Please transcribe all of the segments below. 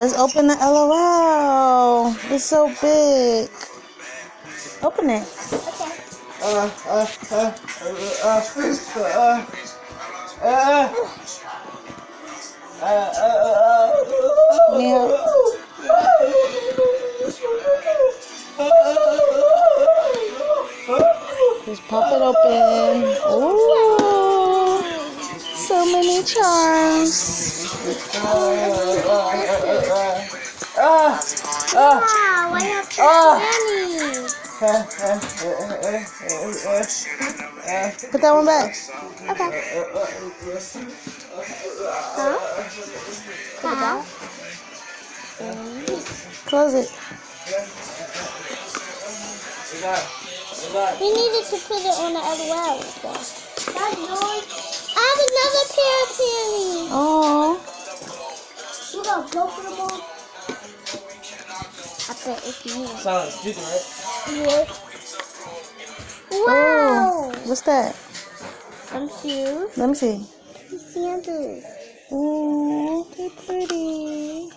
Let's open the LOL. It's so big. Open it. Yeah. Just pop it open. Ooh, so many charms. Wow, I have so many. Put that one back. Okay. Huh? Close it. We needed to put it on the LOL. That's yours. I have another pair of panties. Oh. You got both of them on? I bet it's me. Silent speaker, right? Yeah. Wow. Ooh. What's that? Some shoes. Let me see. Sandals. Ooh, they're pretty.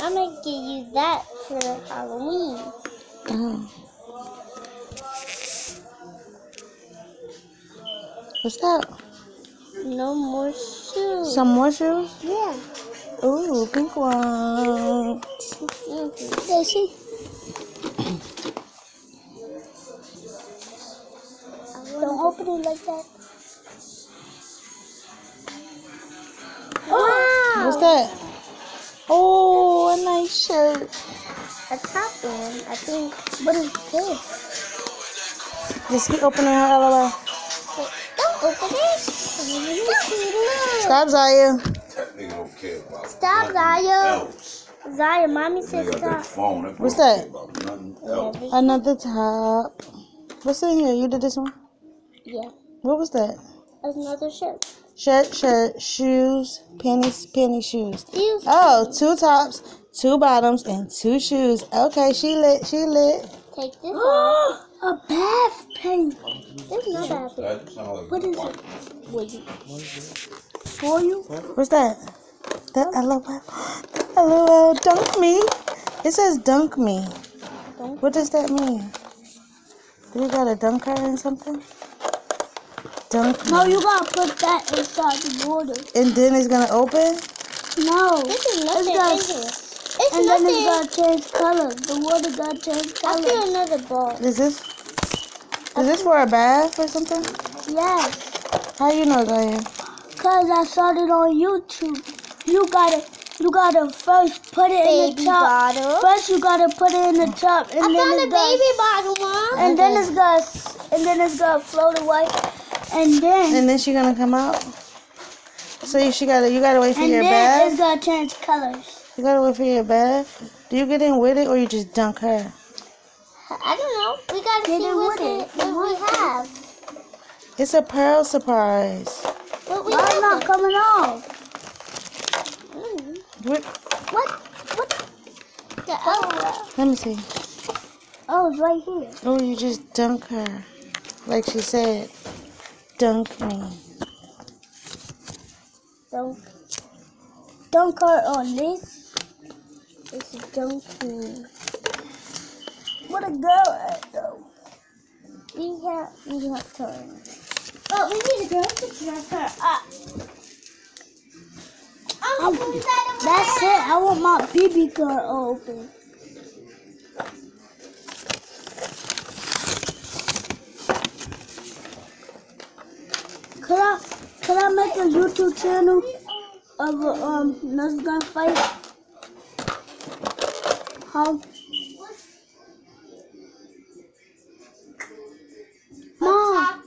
I'm going to give you that for Halloween. What's that? No more shoes. Some more shoes? Yeah. Ooh, pink one. Yeah, see? Don't open it like that. Wow. What's that? Oh, a nice shirt. A top one, I think. What is this? Just keep opening her LOL. Wait, don't open it. Stop, Zaya. That nigga don't care about Stop, nothing Zaya. else. Zaya, mommy said Nigga got that stop. phone. That What's girl don't that? care about nothing else. Another top. What's in here? You did this one? Yeah. What was that? Another shirt. Shirt, shoes, panties, shoes. These Oh, 2 tops, 2 bottoms, and 2 shoes. Okay, she lit. Take this off. A bath pen. There's no bath pen. That sound like What is white. it? Wait. For you? What's that? The LOL. The LOL. Dunk me. It says dunk me. Dunk? What does that mean? Do you got a dunker in something? Dunk me. No, you gotta put that inside the water. And then it's gonna open? No. This is nothing in here. It's and nothing. Then it's gotta change color. The water gotta change color. I see another ball. Is this for a bath or something? Yes. How you know, Diane? Cause I saw it on YouTube. You gotta first put it in the top. Bottle. First you gotta put it in the top, and then it's baby bottle, Mom. And then it's gonna float away, and then she gonna come out. So you gotta wait for your bath. And then it's gonna change colors. You gotta wait for your bath. Do you get in with it or you just dunk her? I don't know. We gotta see what we have. It's a pearl surprise. Why it's not coming off? What? Let me see. Oh, it's right here. Oh, you just dunk her. Like she said. Dunk me. Dunk her on this. This is dunk me. What a girl at though. We have to. Oh, we need a girl to dress her up. That's it. I want my BB girl open. Could I make a YouTube channel of Nurse Gun Fight? How? Mom.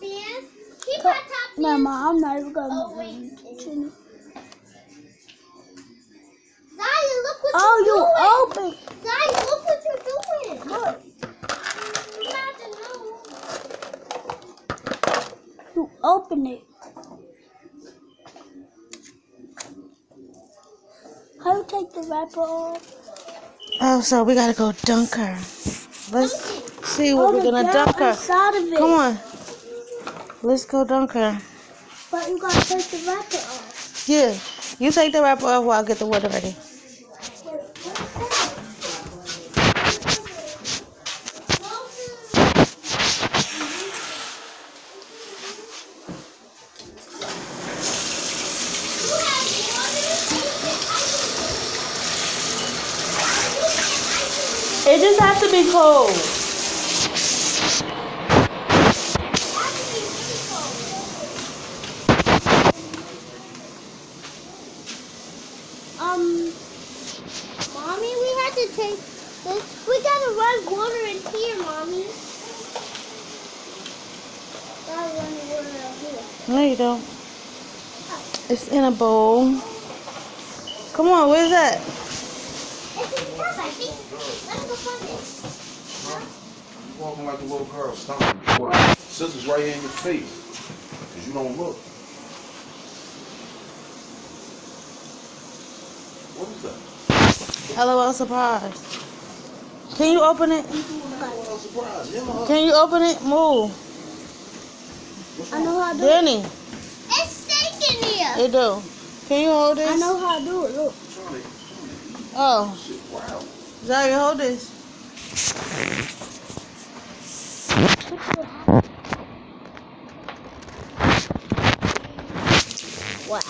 No, Mom, I'm not even gonna make a YouTube channel. Zaya, look what you're doing. Oh, you open. Zaya, look what you're doing. Look. You open it. How you take the wrapper off? Oh, so we gotta go dunk her. Let's see what we're gonna dunk her. Come on. Let's go dunk her. But you gotta take the wrapper off. Yeah. You take the wrapper off while I get the water ready. Wait. It just has to be cold. Mommy, we had to take this. We gotta run water in here, Mommy. Gotta run water out here. No, you don't. It's in a bowl. Come on, where's that? It's in the cup, I think. Let's go find it. You walking like a little girl, stomping. What? Scissors right here in your face. Because you don't look. What is that? LOL surprise. Can you open it? LOL surprise. Yeah, Can you open it? Move. I know how to do it. Danny. It's steak in here. It do. Can you hold this? I know how to do it. Look. Oh. Shit, wow. Zaya, hold this. What?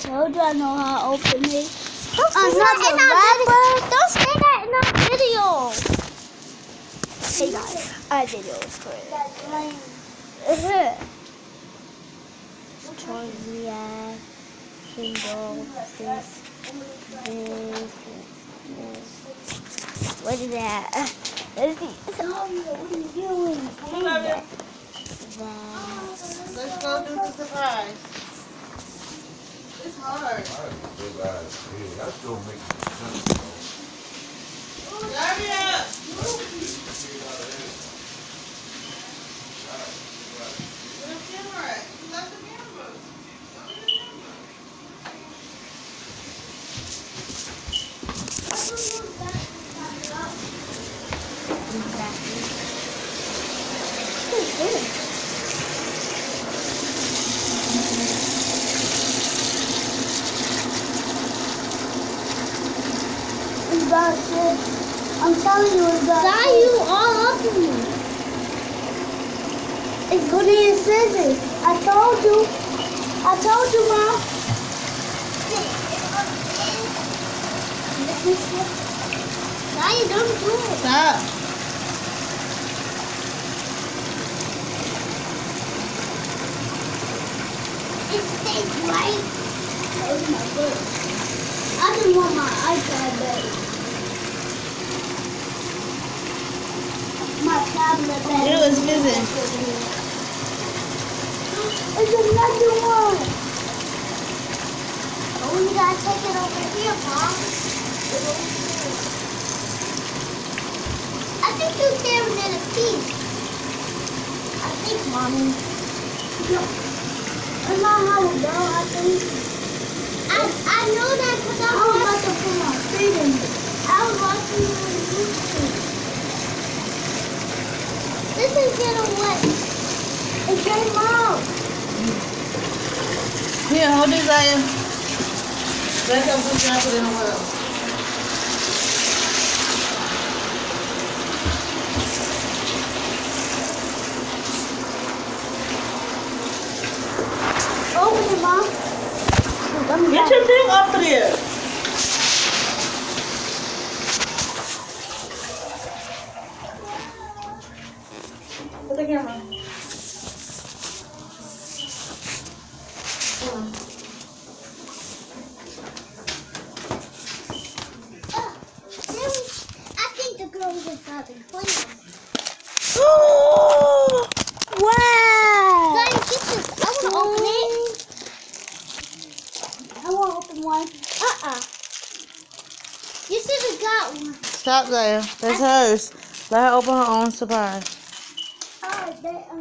Told you I know how to open it. Don't say that in our video. Don't say that in our video. Hey guys, our video is great. Toya, Kindle, this. What is that? Let's see. What are you doing? Let's go do the surprise. It's hard. That still makes sense. Hurry up. Where's the camera? You left the camera. I'm telling you, it's got you all up in me. It's good in your scissors. I told you, Mom. Now you don't do it. Stop. It stays right. Oh my God. I just want my iPad back. My tablet back. It was missing. It's another one. Oh, you gotta take it over here, Mom. I think you're staring at a piece. I think, Mommy. No. That's not how it goes, I think. I know that because I was about to put my feet in it. I was watching you on YouTube. This is getting wet. It came out. Here, hold this, Zaya. Let's go put it in the well. Open it, Mom. Get your thing up there. Put the camera. I think the girl was inside the clean. Oh, Wow! Guys, get this. I want to open it. I want to open one. You should have got one. stop, Zaya. That's hers. Let her open her own surprise. Alright, that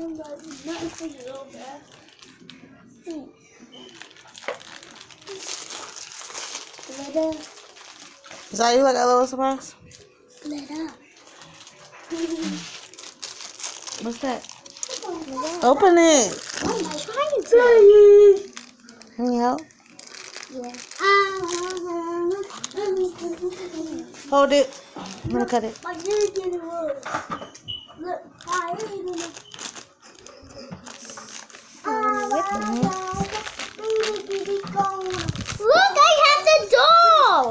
nothing for you, little bad. Glitter. Zaya, you like that little surprise? Glitter. What's that? Open it. Oh, my God. Can you help? Yeah. Hold it. I'm gonna cut it. My ears getting worse. Look, my ears getting Look, I have the doll.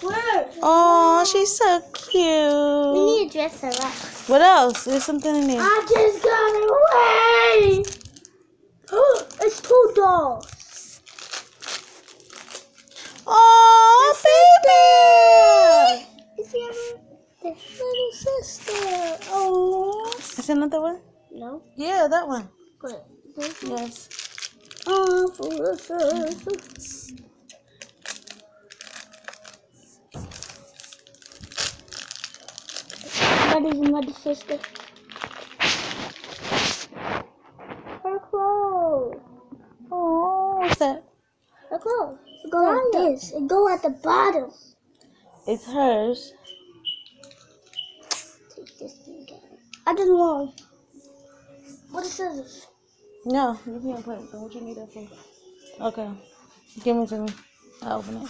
Where? Oh, she's so cute. cute. We need to dress her up. What else? There's something in there. I just got away. It's 2 dolls. Oh, baby! It's your little sister. Oh. Is another one? No. Yeah, that one. What? Yes. Oh, for the sister. That is my sister. Her clothes. Oh, what's that? Her clothes. It go like this. It go at the bottom. It's hers. Take this thing down. I didn't want. What is scissors? No, you can't put it. What you need that for? Okay. Give me to me. I'll open it.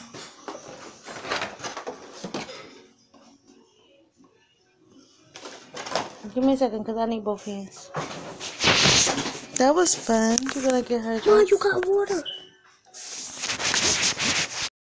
Give me a second, because I need both hands. That was fun. You're going to get her. Mom, you got water.